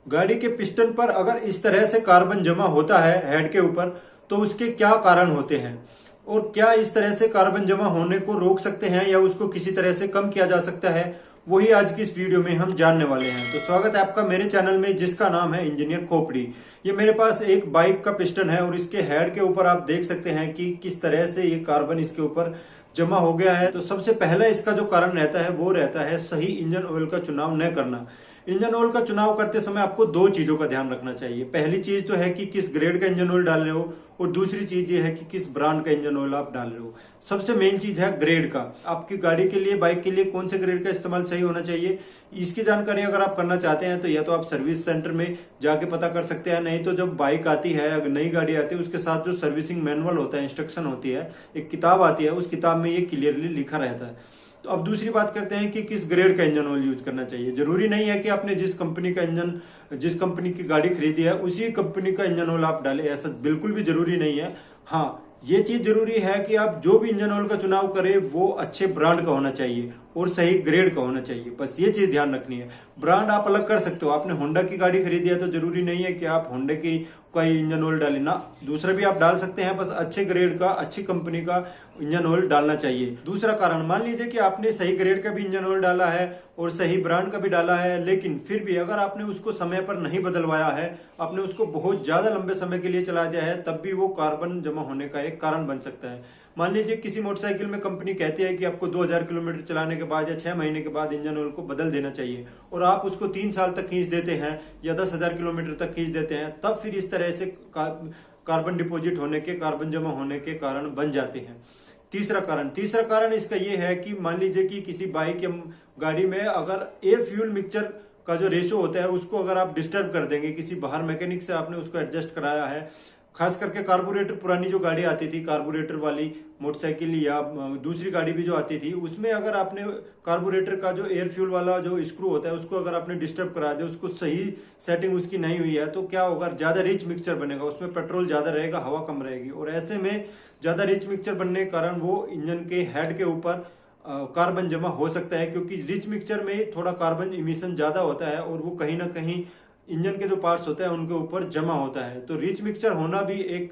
गाड़ी के पिस्टन पर अगर इस तरह से कार्बन जमा होता है हेड के ऊपर तो उसके क्या कारण होते हैं और क्या इस तरह से कार्बन जमा होने को रोक सकते हैं या उसको किसी तरह से कम किया जा सकता है, वही आज की इस वीडियो में हम जानने वाले हैं। तो स्वागत है आपका मेरे चैनल में जिसका नाम है इंजीनियर खोपड़ी। ये मेरे पास एक बाइक का पिस्टन है और इसके हेड के ऊपर आप देख सकते हैं कि किस तरह से ये कार्बन इसके ऊपर जमा हो गया है। तो सबसे पहला इसका जो कारण रहता है वो रहता है सही इंजन ऑयल का चुनाव न करना। इंजन ऑयल का चुनाव करते समय आपको दो चीजों का ध्यान रखना चाहिए। पहली चीज तो है कि किस ग्रेड का इंजन ऑयल डाल रहे हो और दूसरी चीज ये है कि किस ब्रांड का इंजन ऑयल आप डाल रहे हो। सबसे मेन चीज है ग्रेड का। आपकी गाड़ी के लिए, बाइक के लिए कौन से ग्रेड का इस्तेमाल सही होना चाहिए, इसकी जानकारी अगर आप करना चाहते हैं तो या तो आप सर्विस सेंटर में जाके पता कर सकते हैं, नहीं तो जब बाइक आती है, अगर नई गाड़ी आती है उसके साथ जो सर्विसिंग मैनुअल होता है, इंस्ट्रक्शन होती है, एक किताब आती है, उस किताब में ये क्लियरली लिखा रहता है। तो अब दूसरी बात करते हैं कि किस ग्रेड का इंजन ऑयल यूज करना चाहिए। जरूरी नहीं है कि आपने जिस कंपनी की गाड़ी खरीदी है उसी कंपनी का इंजन ऑयल आप डालें, ऐसा बिल्कुल भी जरूरी नहीं है। हाँ, ये चीज जरूरी है कि आप जो भी इंजन ऑयल का चुनाव करें वो अच्छे ब्रांड का होना चाहिए और सही ग्रेड का होना चाहिए। बस ये चीज ध्यान रखनी है। ब्रांड आप अलग कर सकते हो। आपने होंडा की गाड़ी खरीदी है तो जरूरी नहीं है कि आप होंडा की का इंजन ऑयल डालें ना, दूसरा भी आप डाल सकते हैं। बस अच्छे ग्रेड का, अच्छी कंपनी का इंजन ऑयल डालना चाहिए। दूसरा कारण, मान लीजिए कि आपने सही ग्रेड का भी इंजन ऑयल डाला है और सही ब्रांड का भी डाला है, लेकिन फिर भी अगर आपने उसको समय पर नहीं बदलवाया है, आपने उसको बहुत ज्यादा लंबे समय के लिए चला दिया है, तब भी वो कार्बन जमा होने का एक कारण बन सकता है। मान लीजिए किसी मोटरसाइकिल में कंपनी कहती है कि आपको 2000 किलोमीटर चलाने के बाद या 6 महीने के बाद इंजन ऑयल को बदल देना चाहिए और आप उसको 3 साल तक खींच देते हैं या 10,000 किलोमीटर तक खींच देते हैं, तब फिर इस तरह से कार्बन डिपॉजिट होने के, कार्बन जमा होने के कारण बन जाते हैं। तीसरा कारण इसका ये है कि मान लीजिए कि किसी बाइक या गाड़ी में अगर एयर फ्यूल मिक्सचर का जो रेशो होता है उसको अगर आप डिस्टर्ब कर देंगे, किसी बाहर मैकेनिक से आपने उसको एडजस्ट कराया है, खास करके कार्बोरेटर, पुरानी जो गाड़ी आती थी कार्बोरेटर वाली मोटरसाइकिल या दूसरी गाड़ी भी जो आती थी, उसमें अगर आपने कार्बोरेटर का जो एयर फ्यूल वाला जो स्क्रू होता है उसको अगर आपने डिस्टर्ब करा दिया, उसको सही सेटिंग उसकी नहीं हुई है, तो क्या होगा, ज्यादा रिच मिक्सचर बनेगा, उसमें पेट्रोल ज्यादा रहेगा, हवा कम रहेगी और ऐसे में ज्यादा रिच मिक्सचर बनने के कारण वो इंजन के हेड के ऊपर कार्बन जमा हो सकता है, क्योंकि रिच मिक्सचर में थोड़ा कार्बन इमिशन ज्यादा होता है और वो कहीं ना कहीं इंजन के जो पार्ट्स होते हैं उनके ऊपर जमा होता है। तो रिच मिक्सचर होना भी एक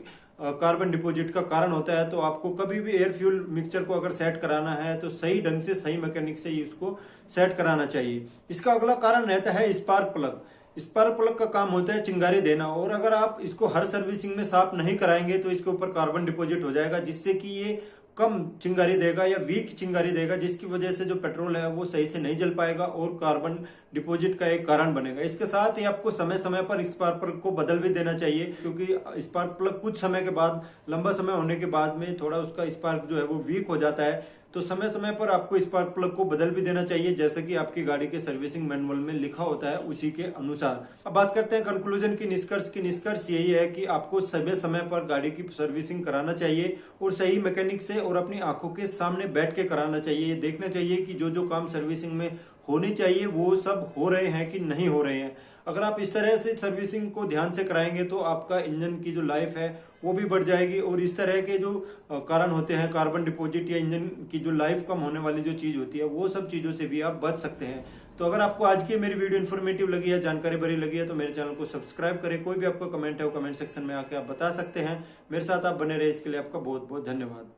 कार्बन डिपॉजिट का कारण होता है। तो आपको कभी भी एयर फ्यूल मिक्सचर को अगर सेट कराना है तो सही ढंग से, सही मैकेनिक से ही उसको सेट कराना चाहिए। इसका अगला कारण रहता है स्पार्क प्लग। स्पार्क प्लग का काम होता है चिंगारी देना और अगर आप इसको हर सर्विसिंग में साफ नहीं कराएंगे तो इसके ऊपर कार्बन डिपॉजिट हो जाएगा, जिससे कि ये कम चिंगारी देगा या वीक चिंगारी देगा, जिसकी वजह से जो पेट्रोल है वो सही से नहीं जल पाएगा और कार्बन डिपॉजिट का एक कारण बनेगा। इसके साथ ही आपको समय समय पर स्पार्क प्लग को बदल भी देना चाहिए, क्योंकि स्पार्क प्लग कुछ समय के बाद, लंबा समय होने के बाद में थोड़ा उसका स्पार्क जो है वो वीक हो जाता है। तो समय समय पर आपको स्पार्क प्लग को बदल भी देना चाहिए, जैसे कि आपकी गाड़ी के सर्विसिंग मैनुअल में लिखा होता है उसी के अनुसार। अब बात करते हैं कंक्लूजन की, निष्कर्ष यही है कि आपको समय समय पर गाड़ी की सर्विसिंग कराना चाहिए और सही मैकेनिक से और अपनी आंखों के सामने बैठ के कराना चाहिए। देखना चाहिए कि जो जो काम सर्विसिंग में होने चाहिए वो सब हो रहे हैं कि नहीं हो रहे हैं। अगर आप इस तरह से सर्विसिंग को ध्यान से कराएंगे तो आपका इंजन की जो लाइफ है वो भी बढ़ जाएगी और इस तरह के जो कारण होते हैं कार्बन डिपॉजिट या इंजन की जो लाइफ कम होने वाली जो चीज होती है, वो सब चीजों से भी आप बच सकते हैं। तो अगर आपको आज की मेरी वीडियो इन्फॉर्मेटिव लगी है, जानकारी भरी लगी है, तो मेरे चैनल को सब्सक्राइब करें। कोई भी आपका कमेंट है वो कमेंट सेक्शन में आके आप बता सकते हैं। मेरे साथ आप बने रहे, इसके लिए आपका बहुत बहुत धन्यवाद।